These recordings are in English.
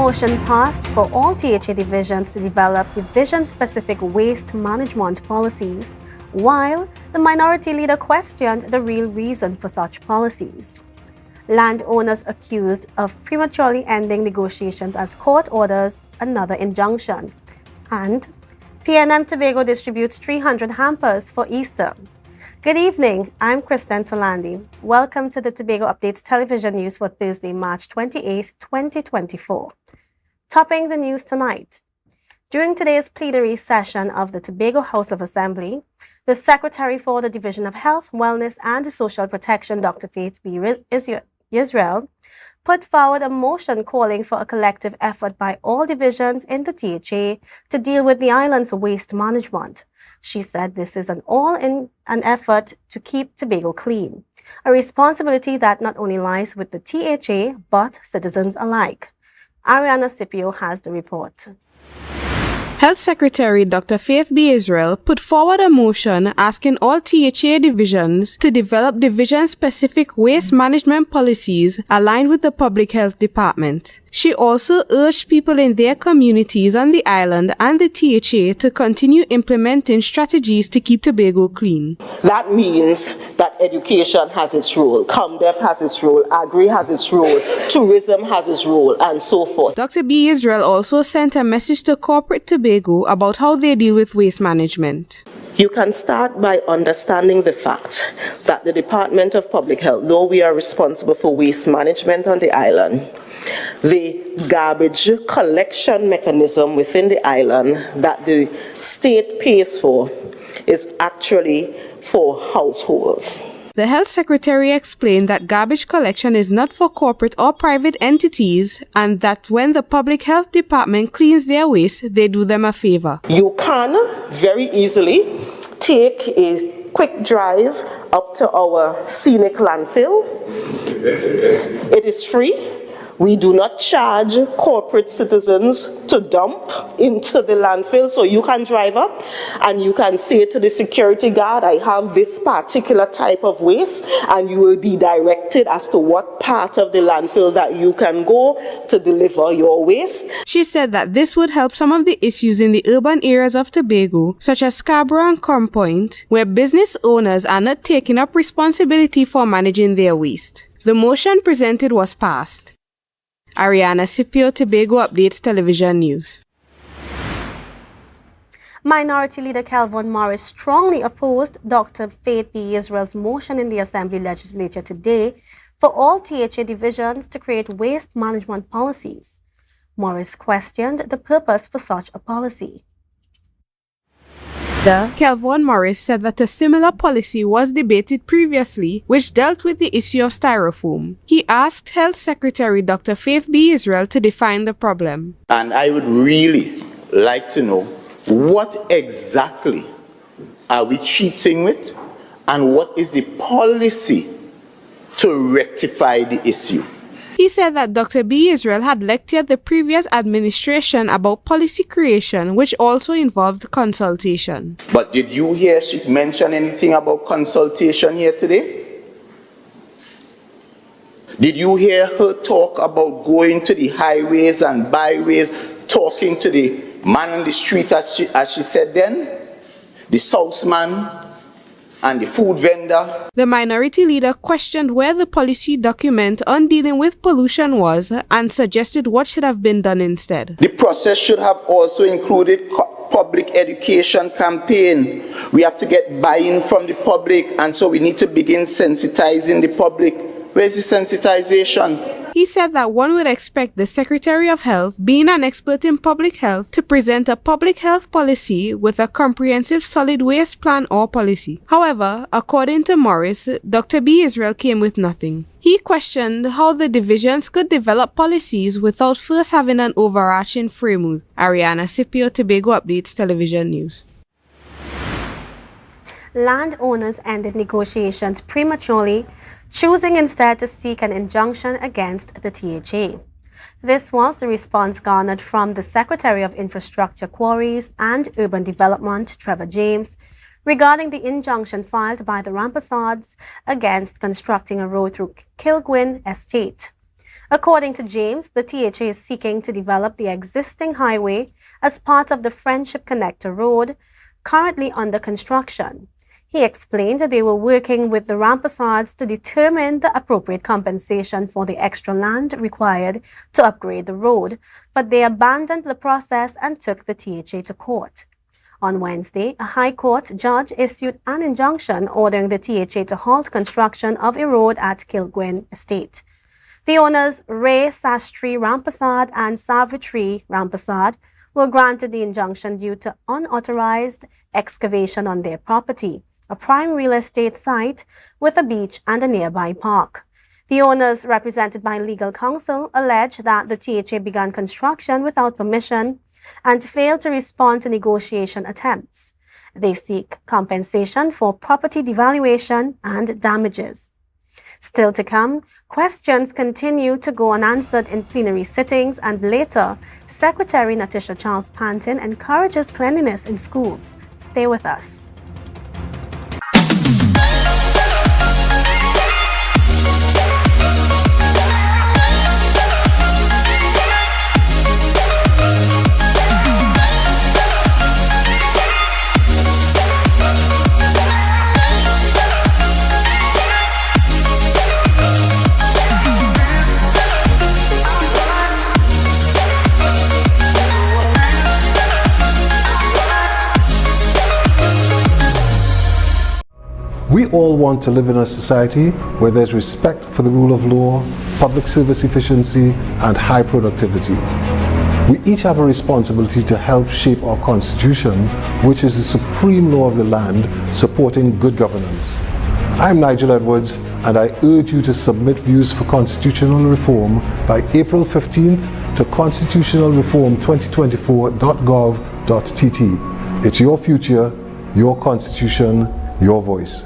motion passed for all THA divisions to develop division-specific waste management policies, while the minority leader questioned the real reason for such policies. Landowners accused of prematurely ending negotiations as court orders another injunction. And PNM Tobago distributes 300 hampers for Easter. Good evening, I'm Kristen Solandi. Welcome to the Tobago Updates television news for Thursday, March 28, 2024. Topping the news tonight. During today's plenary session of the Tobago House of Assembly, the Secretary for the Division of Health, Wellness and Social Protection, Dr. Faith B. Israel, put forward a motion calling for a collective effort by all divisions in the THA to deal with the island's waste management. She said this is an effort to keep Tobago clean, a responsibility that not only lies with the THA but citizens alike. Ariana Scipio has the report. Health Secretary Dr. Faith B. Israel put forward a motion asking all THA divisions to develop division-specific waste management policies aligned with the Public Health Department. She also urged people in their communities on the island and the THA to continue implementing strategies to keep Tobago clean. That means that education has its role, ComDev has its role, Agri has its role, tourism has its role, and so forth. Dr. B. Israel also sent a message to corporate Tobago about how they deal with waste management. You can start by understanding the fact that the Department of Public Health, though we are responsible for waste management on the island, the garbage collection mechanism within the island that the state pays for is actually for households. The Health Secretary explained that garbage collection is not for corporate or private entities and that when the Public Health Department cleans their waste, they do them a favor. You can very easily take a quick drive up to our scenic landfill. It is free. We do not charge corporate citizens to dump into the landfill, so you can drive up and you can say to the security guard, I have this particular type of waste, and you will be directed as to what part of the landfill that you can go to deliver your waste. She said that this would help some of the issues in the urban areas of Tobago, such as Scarborough and Crown Point, where business owners are not taking up responsibility for managing their waste. The motion presented was passed. Ariana Scipio, Tobago Updates Television News. Minority Leader Calvin Morris strongly opposed Dr. Faith B. Israel's motion in the Assembly Legislature today for all THA divisions to create waste management policies. Morris questioned the purpose for such a policy. Calvin Morris said that a similar policy was debated previously, which dealt with the issue of styrofoam. He asked Health Secretary Dr. Faith B. Israel to define the problem. And I would really like to know what exactly are we cheating with and what is the policy to rectify the issue. He said that Dr. B. Israel had lectured the previous administration about policy creation, which also involved consultation. But did you hear she mention anything about consultation here today? Did you hear her talk about going to the highways and byways, talking to the man on the street, as she said then, the salesman and the food vendor? The minority leader questioned where the policy document on dealing with pollution was and suggested what should have been done instead. The process should have also included public education campaign. We have to get buy-in from the public, and so we need to begin sensitizing the public. Where's the sensitization? He said that one would expect the Secretary of Health, being an expert in public health, to present a public health policy with a comprehensive solid waste plan or policy. However, according to Morris, Dr. B. Israel came with nothing. He questioned how the divisions could develop policies without first having an overarching framework. Ariana Scipio, Tobago Updates Television News. Landowners ended negotiations prematurely, choosing instead to seek an injunction against the THA. This was the response garnered from the Secretary of Infrastructure, Quarries and Urban Development, Trevor James, regarding the injunction filed by the Rampassards against constructing a road through Kilgwin Estate. According to James, the THA is seeking to develop the existing highway as part of the Friendship Connector Road, currently under construction. He explained that they were working with the Ramparsads to determine the appropriate compensation for the extra land required to upgrade the road, but they abandoned the process and took the THA to court. On Wednesday, a High Court judge issued an injunction ordering the THA to halt construction of a road at Kilgwin Estate. The owners, Ray Sastry Ramparsad and Savitri Ramparsad, were granted the injunction due to unauthorized excavation on their property, a prime real estate site with a beach and a nearby park. The owners, represented by legal counsel, allege that the THA began construction without permission and failed to respond to negotiation attempts. They seek compensation for property devaluation and damages. Still to come, questions continue to go unanswered in plenary sittings, and later, Secretary Natisha Charles Panton encourages cleanliness in schools. Stay with us. We all want to live in a society where there's respect for the rule of law, public service efficiency, and high productivity. We each have a responsibility to help shape our Constitution, which is the supreme law of the land, supporting good governance. I'm Nigel Edwards, and I urge you to submit views for constitutional reform by April 15th to constitutionalreform2024.gov.tt. It's your future, your Constitution, your voice.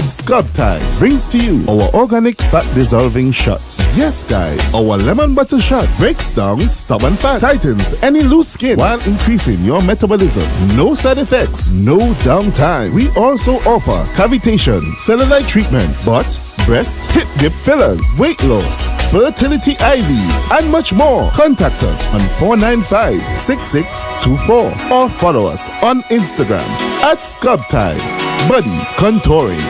Scrub Ties brings to you our organic fat dissolving shots. Yes guys, our lemon butter shot breaks down stubborn fat, tightens any loose skin while increasing your metabolism. No side effects, no downtime. We also offer cavitation, cellulite treatment, butt, breast, hip dip fillers, weight loss, fertility IVs, and much more. Contact us on 495-6624 or follow us on Instagram at Scrub Ties Body Contouring.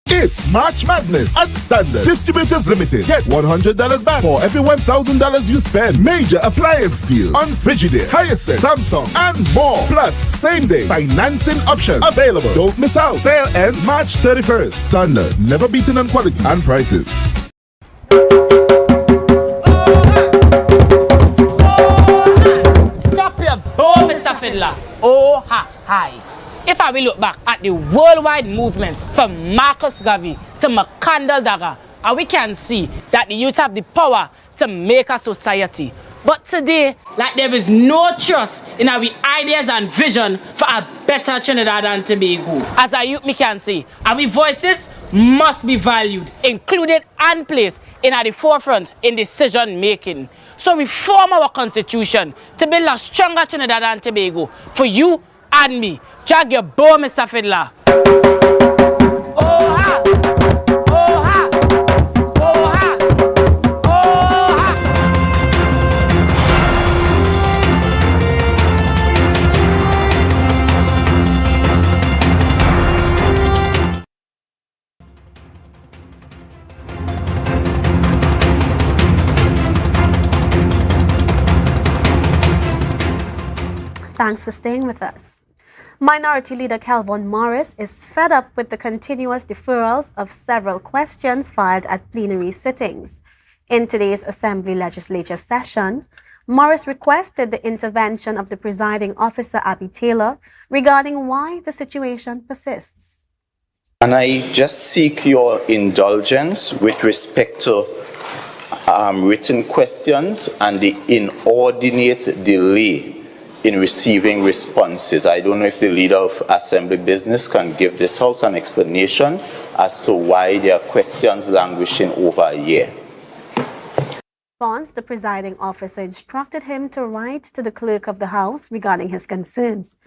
It's March Madness at Standard Distributors Limited. Get $100 back for every $1,000 you spend. Major appliance deals on Frigidaire, Hyacinth, Samsung, and more. Plus, same day financing options available. Don't miss out. Sale ends March 31st. Standard, never beaten on quality and prices. Stop your bull, Mr. Fiddler. Oh, hi. If I will look back at the worldwide movements from Marcus Garvey to McCandle Dagger, and we can see that the youth have the power to make a society. But today, like there is no trust in our ideas and vision for a better Trinidad and Tobago. As a youth, me can say, our voices must be valued, included and placed in at the forefront in decision making. So reform our constitution to build a stronger Trinidad and Tobago for you and me. Jag your bow, Mr. Fiddler. Oh ha! Oh ha! Oh ha! Oh ha! Thanks for staying with us. Minority Leader Calvin Morris is fed up with the continuous deferrals of several questions filed at plenary sittings. In today's Assembly Legislature session, Morris requested the intervention of the presiding officer, Abby Taylor, regarding why the situation persists. And I just seek your indulgence with respect to written questions and the inordinate delay in receiving responses. I don't know if the Leader of Assembly Business can give this House an explanation as to why there are questions languishing over a year. response, the presiding officer instructed him to write to the clerk of the House regarding his concerns.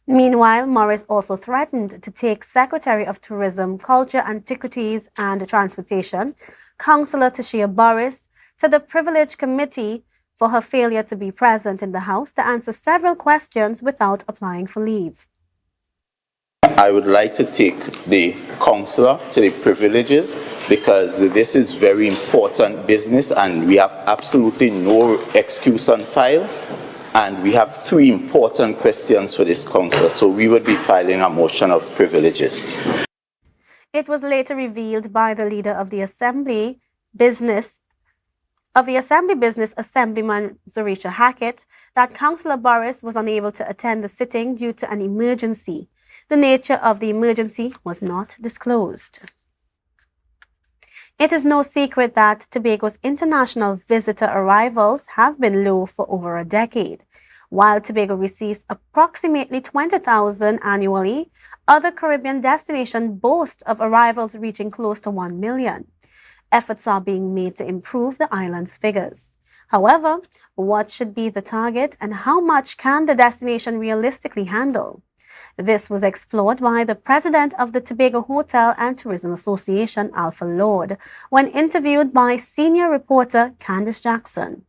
Meanwhile, Morris also threatened to take Secretary of Tourism, Culture, Antiquities and Transportation, Councillor Tashia Boris, to the Privilege Committee for her failure to be present in the House to answer several questions without applying for leave. I would like to take the councillor to the privileges because this is very important business and we have absolutely no excuse on file. And we have 3 important questions for this councillor, so we would be filing a motion of privileges. It was later revealed by the leader of the Assembly Business, Assemblyman Zorisha Hackett, that Councillor Boris was unable to attend the sitting due to an emergency. The nature of the emergency was not disclosed. It is no secret that Tobago's international visitor arrivals have been low for over a decade. While Tobago receives approximately 20,000 annually, other Caribbean destinations boast of arrivals reaching close to 1 million. Efforts are being made to improve the island's figures. However, what should be the target and how much can the destination realistically handle? This was explored by the president of the Tobago Hotel and Tourism Association, Alpha Lord, when interviewed by senior reporter Candice Jackson.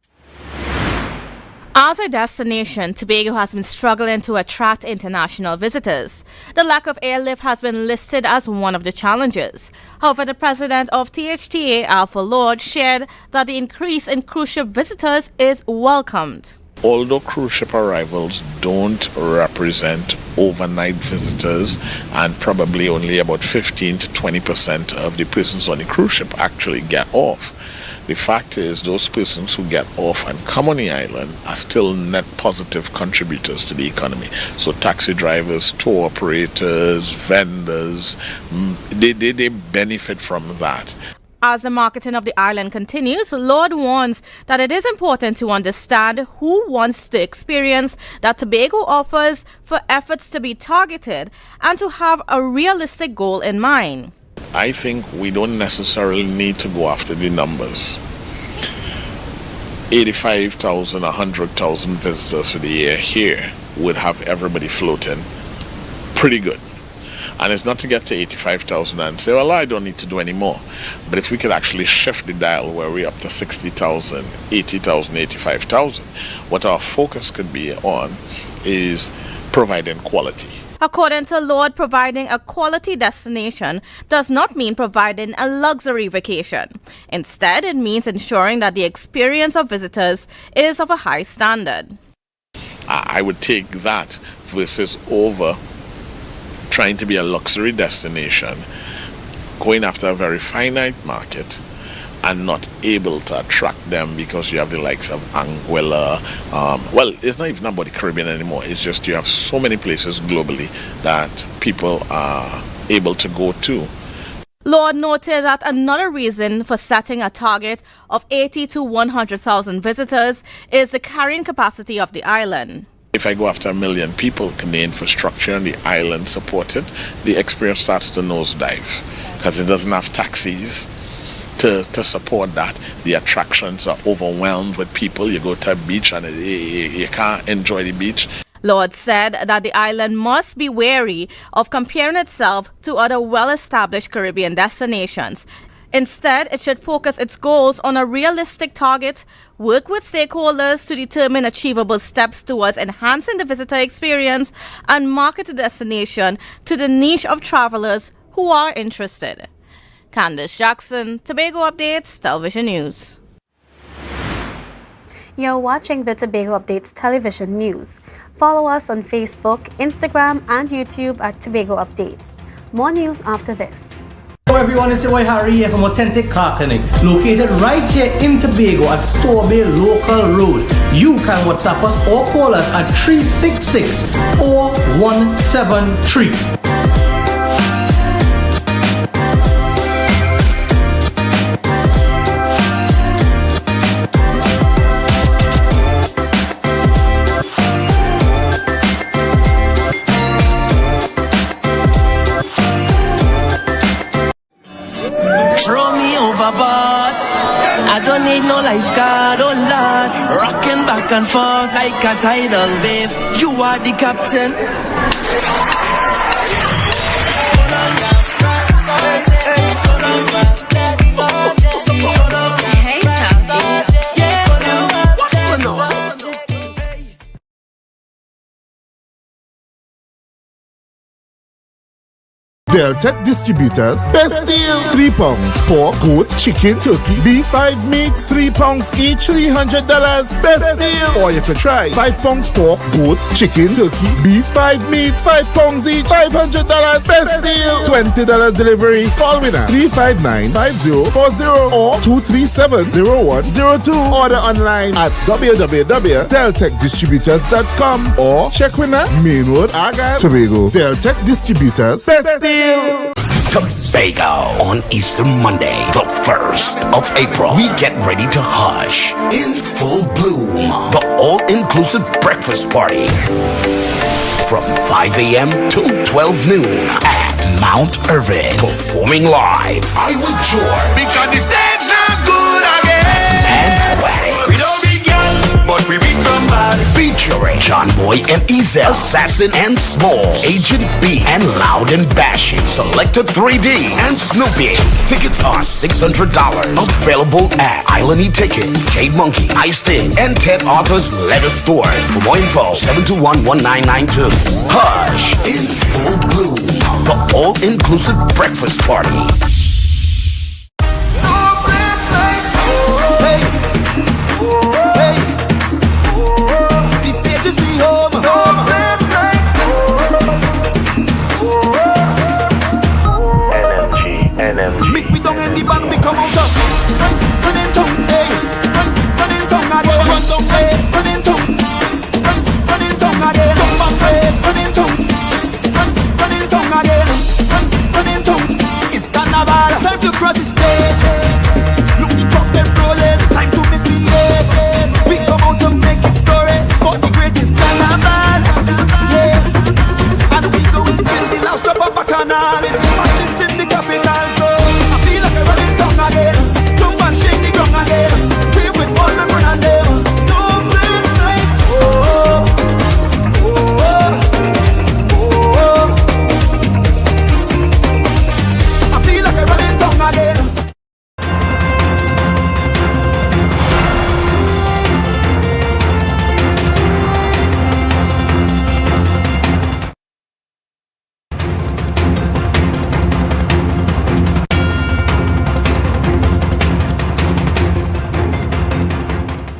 As a destination, Tobago has been struggling to attract international visitors. The lack of airlift has been listed as one of the challenges. However, the president of THTA, Alpha Lord, shared that the increase in cruise ship visitors is welcomed. Although cruise ship arrivals don't represent overnight visitors and probably only about 15 to 20% of the persons on the cruise ship actually get off, the fact is those persons who get off and come on the island are still net positive contributors to the economy. So taxi drivers, tour operators, vendors, they benefit from that. As the marketing of the island continues, Lord warns that it is important to understand who wants the experience that Tobago offers for efforts to be targeted and to have a realistic goal in mind. I think we don't necessarily need to go after the numbers. 85,000, 100,000 visitors for the year here would have everybody floating pretty good. And it's not to get to 85,000 and say, well, I don't need to do any more. But if we could actually shift the dial where we're up to 60,000, 80,000, 85,000, what our focus could be on is providing quality. According to Lord, providing a quality destination does not mean providing a luxury vacation. Instead, it means ensuring that the experience of visitors is of a high standard. I would take that versus over trying to be a luxury destination, going after a very finite market and not able to attract them because you have the likes of Anguilla. Well, it's not even about the Caribbean anymore. It's just you have so many places globally that people are able to go to. Lord noted that another reason for setting a target of 80 to 100,000 visitors is the carrying capacity of the island. If I go after 1 million people, can the infrastructure and the island support it? The experience starts to nosedive because it doesn't have taxis to support that. The attractions are overwhelmed with people. You go to a beach and you can't enjoy the beach. Lord said that the island must be wary of comparing itself to other well-established Caribbean destinations. Instead, it should focus its goals on a realistic target, work with stakeholders to determine achievable steps towards enhancing the visitor experience, and market the destination to the niche of travelers who are interested. Candice Jackson, Tobago Updates, Television News. You're watching the Tobago Updates Television News. Follow us on Facebook, Instagram, and YouTube at Tobago Updates. More news after this. Hello everyone, it's your boy Harry here from Authentic Car Clinic, located right here in Tobago at Storebay Local Road. You can WhatsApp us or call us at 366-4173. Throw me overboard. I don't need no lifeguard. Lord, rocking back and forth like a tidal wave. You are the captain. Hey, Chappie. Deltec Distributors, best deal. 3 pounds pork, goat, chicken, turkey, beef, 5 meats, 3 pounds each, $300. Best deal. Or you could try 5 pounds pork, goat, chicken, turkey, beef, 5 meats, 5 pounds each, $500. Best deal. $20 delivery. Call me now. 359-5040 or 237-0102. Order online at www.deltecdistributors.com or check with us. Main Road, Aga, Tobago. Deltec Distributors, best deal. Tobago on Easter Monday, the 1st of April. We get ready to hush in full bloom. The all-inclusive breakfast party from 5 a.m. to 12 noon at Mount Irving. Performing live, I Will Joy, because the stage not good again. And Poetic. We don't be young, but we beat somebody. Featuring John Boy and Ezel, Assassin and Smalls, Agent B and Loud and Bashing, Selector 3D and Snoopy. Tickets are $600. Available at Island E-Tickets, Jade Monkey, Ice Sting, and Ted Arthur's leather stores. For more info, 721-1992. Hush in full bloom. The all-inclusive breakfast party. Meet me down in the band, we come out of run in tongue, hey, run in tongue again, run down, hey, run in tongue, run in tongue again, jump back, hey, run in tongue, run in tongue again, run in tongue. It's carnival, time to cross the stage. Look the truck them rolling, time to misbehave. We come out to make a story for the greatest carnival, yeah. And we go until the last drop of bacchanal. It's in the capital. Jump and shake the ground again. Play with all my friends and them. No place like I feel like I'm running tongue again.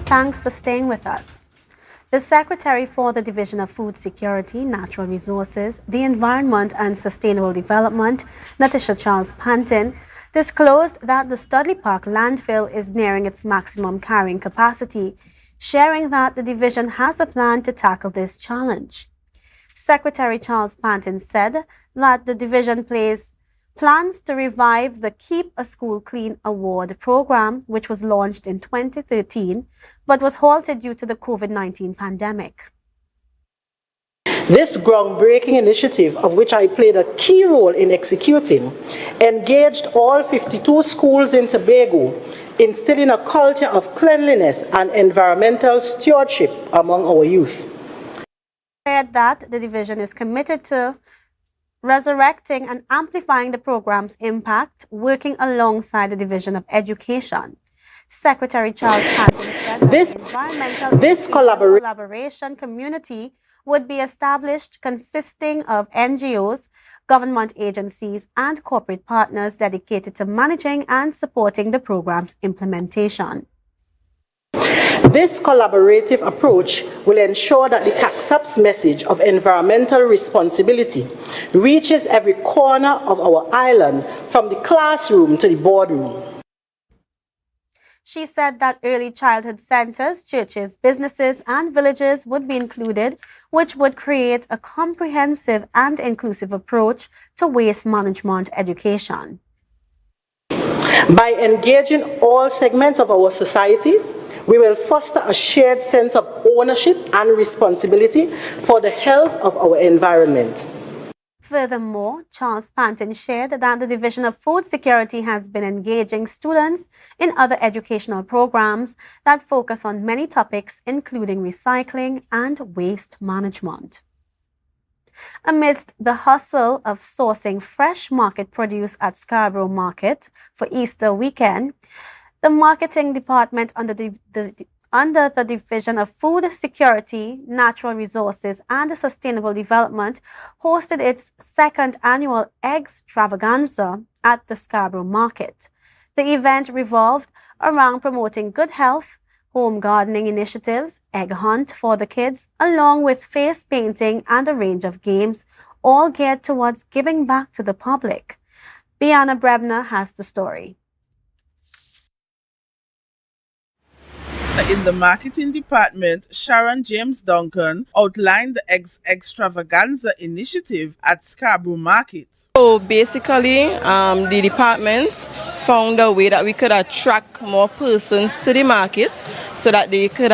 Thanks for staying with us. The Secretary for the Division of Food Security, Natural Resources, the Environment and Sustainable Development, Natasha Charles Panton, disclosed that the Studley Park landfill is nearing its maximum carrying capacity, sharing that the division has a plan to tackle this challenge. Secretary Charles Panton said that the division plans to revive the Keep a School Clean Award program, which was launched in 2013, but was halted due to the COVID-19 pandemic. This groundbreaking initiative, of which I played a key role in executing, engaged all 52 schools in Tobago, instilling a culture of cleanliness and environmental stewardship among our youth. Said that the division is committed to resurrecting and amplifying the program's impact, working alongside the Division of Education. Secretary Charles Panton said that the environmental collaboration community would be established consisting of NGOs, government agencies, and corporate partners dedicated to managing and supporting the program's implementation. This collaborative approach will ensure that the CACSAP's message of environmental responsibility reaches every corner of our island, from the classroom to the boardroom. She said that early childhood centers, churches, businesses, and villages would be included, which would create a comprehensive and inclusive approach to waste management education. By engaging all segments of our society, we will foster a shared sense of ownership and responsibility for the health of our environment. Furthermore, Charles Panton shared that the Division of Food Security has been engaging students in other educational programs that focus on many topics, including recycling and waste management. Amidst the hustle of sourcing fresh market produce at Scarborough Market for Easter weekend, the marketing department under the Division of Food Security, Natural Resources and Sustainable Development hosted its second annual extravaganza at the Scarborough Market. The event revolved around promoting good health, home gardening initiatives, egg hunt for the kids, along with face painting and a range of games, all geared towards giving back to the public. Bianna Brebner has the story. In the marketing department, Sharon James Duncan outlined the extravaganza initiative at Scarborough Market. So basically, the department found a way that we could attract more persons to the market so that they could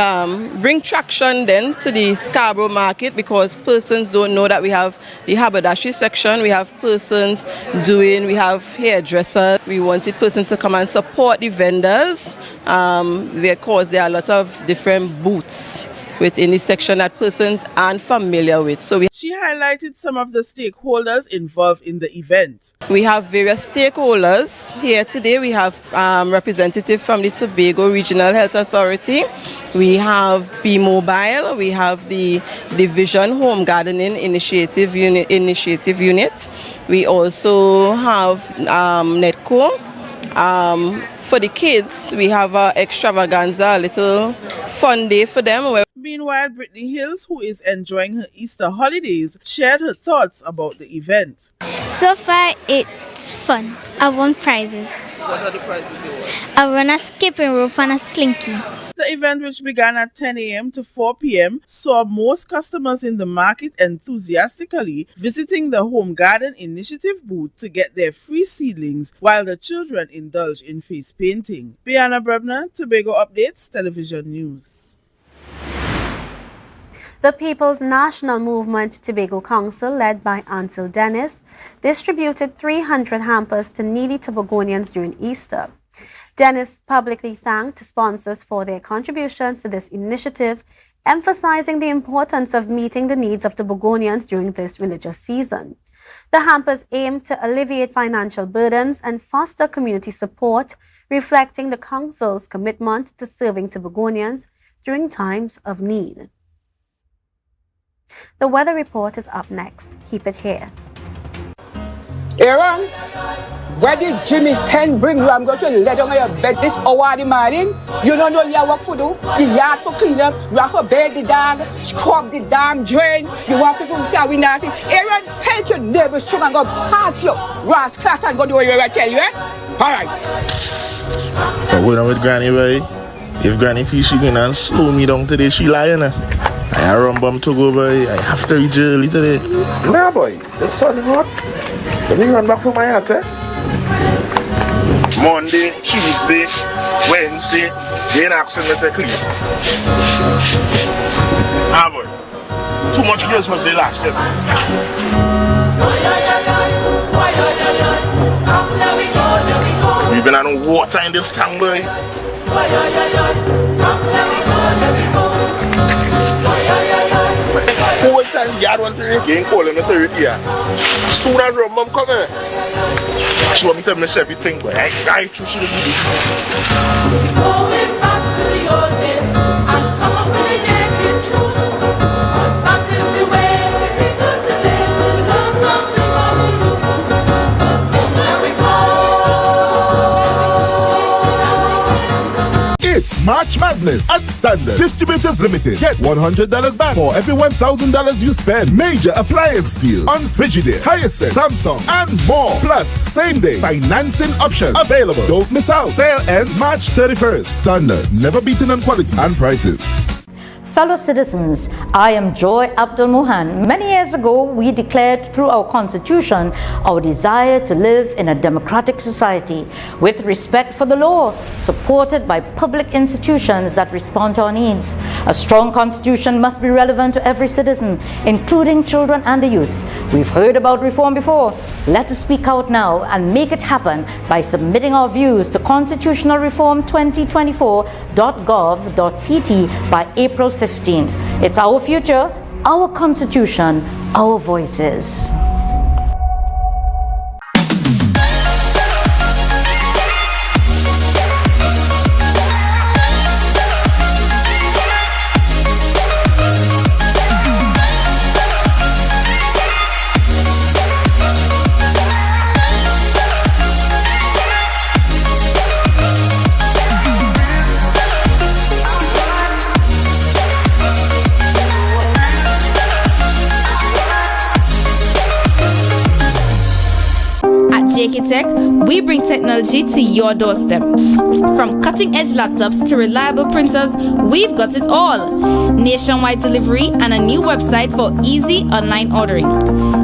bring traction then to the Scarborough Market, because persons don't know that we have the haberdashery section, we have persons we have hairdressers. We wanted persons to come and support the vendors because there are a lot of different booths within the section that persons aren't familiar with. She highlighted some of the stakeholders involved in the event. We have various stakeholders here today. We have representatives from the Tobago Regional Health Authority. We have B-Mobile. We have the Division Home Gardening Initiative Unit. We also have NETCO. For the kids, we have an extravaganza, a little fun day for them. Meanwhile, Brittany Hills, who is enjoying her Easter holidays, shared her thoughts about the event. So far, it's fun. I won prizes. What are the prizes you won? I won a skipping rope and a slinky. The event, which began at 10 a.m. to 4 p.m., saw most customers in the market enthusiastically visiting the Home Garden Initiative booth to get their free seedlings, while the children indulged in face painting. Bianna Brebner, Tobago Updates, Television News. The People's National Movement Tobago Council, led by Ansel Dennis, distributed 300 hampers to needy Tobagonians during Easter. Dennis publicly thanked sponsors for their contributions to this initiative, emphasizing the importance of meeting the needs of Tobagonians during this religious season. The hampers aim to alleviate financial burdens and foster community support, reflecting the Council's commitment to serving Tobagonians during times of need. The weather report is up next. Keep it here. Aaron, where did Jimmy Hen bring you? I'm going to lay down on your bed this hour in the morning. You don't know your work for do. The yard for clean up. You have to bed the dog, scrub the damn drain. You want people to say we nasty. Aaron, paint your neighbor's truck and go pass you. Ross Clat and go do what I tell you, eh? All right. I'm going with Granny, right? If Granny feels she can slow me down today, she lying. I run bum to go, boy. I have to reach early today. Nah, boy. The sun hot. Let me run back for my hat, eh? Monday, Tuesday, Wednesday, they ain't asking me to clean. Ah, boy. Too much girls was the last year. We've been on water in this town, boy. 4 times yard one to the game, call him a third year. Soon as her mom come in, she want me to miss everything, but I should do it. Going back to the old days and come up with a naked truth. Cause that is the way the people today will learn something on the roots. But we It's March Madness at Standard Distributors Limited. Get $100 back for every $1,000 you spend. Major appliance deals on Frigidaire, Hyacinth, Samsung, and more. Plus, same-day financing options available. Don't miss out. Sale ends March 31st. Standard, never beaten on quality and prices. Fellow citizens, I am Joy Abdul Mohan. Many years ago, we declared through our constitution our desire to live in a democratic society with respect for the law, supported by public institutions that respond to our needs. A strong constitution must be relevant to every citizen, including children and the youth. We've heard about reform before. Let us speak out now and make it happen by submitting our views to constitutionalreform2024.gov.tt by April 15th. It's our future, our constitution, our voices. JK Tech, we bring technology to your doorstep. From cutting-edge laptops to reliable printers, we've got it all. Nationwide delivery and a new website for easy online ordering.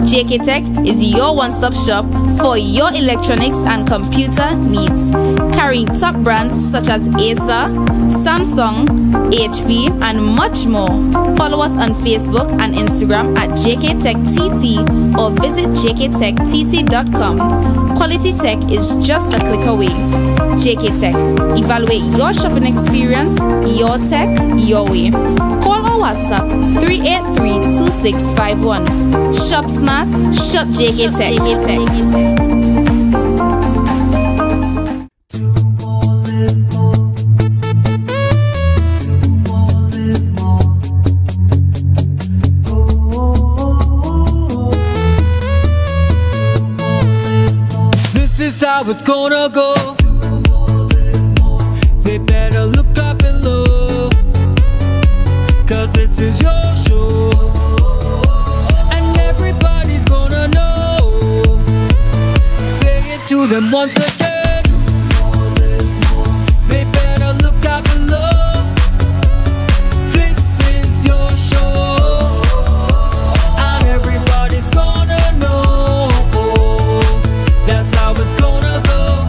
JK Tech is your one-stop shop for your electronics and computer needs. Carrying top brands such as Acer, Samsung, HP, and much more. Follow us on Facebook and Instagram at JKTechTT or visit jktechtt.com. Quality tech is just a click away. JK Tech. Evaluate your shopping experience, your tech, your way. Call or WhatsApp 383-2651. Shop smart, shop JK Tech. This is how it's gonna go. They better look up and low, 'cause this is your show, and everybody's gonna know. Say it to them once again. They better look up and low. This is your show, and everybody's gonna know. That's how it's gonna go.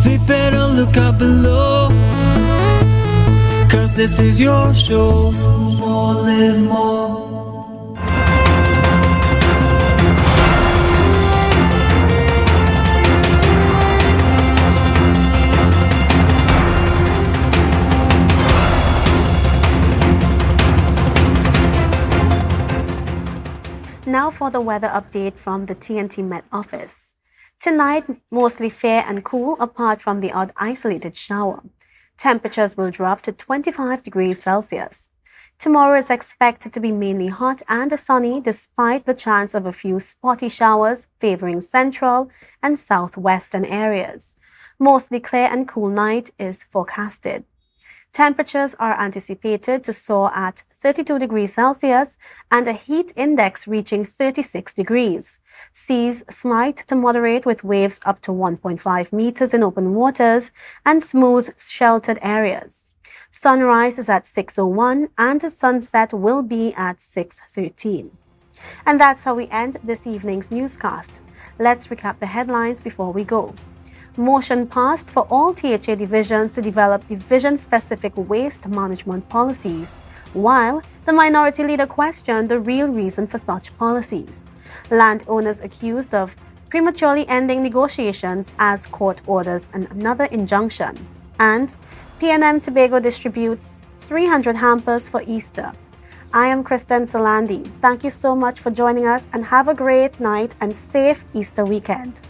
They better look up below, 'cause this is your show. Do more, live more. Now for the weather update from the TNT Met Office. Tonight, mostly fair and cool apart from the odd isolated shower. Temperatures will drop to 25 degrees Celsius. Tomorrow is expected to be mainly hot and sunny despite the chance of a few spotty showers favoring central and southwestern areas. Mostly clear and cool night is forecasted. Temperatures are anticipated to soar at 32 degrees Celsius and a heat index reaching 36 degrees. Seas slight to moderate with waves up to 1.5 meters in open waters and smooth sheltered areas. Sunrise is at 6:01 and sunset will be at 6:13. And that's how we end this evening's newscast. Let's recap the headlines before we go. Motion passed for all THA divisions to develop division-specific waste management policies, while the minority leader questioned the real reason for such policies. Landowners accused of prematurely ending negotiations as court orders another injunction. And PNM Tobago distributes 300 hampers for Easter. I am Kristen Salandi. Thank you so much for joining us and have a great night and safe Easter weekend.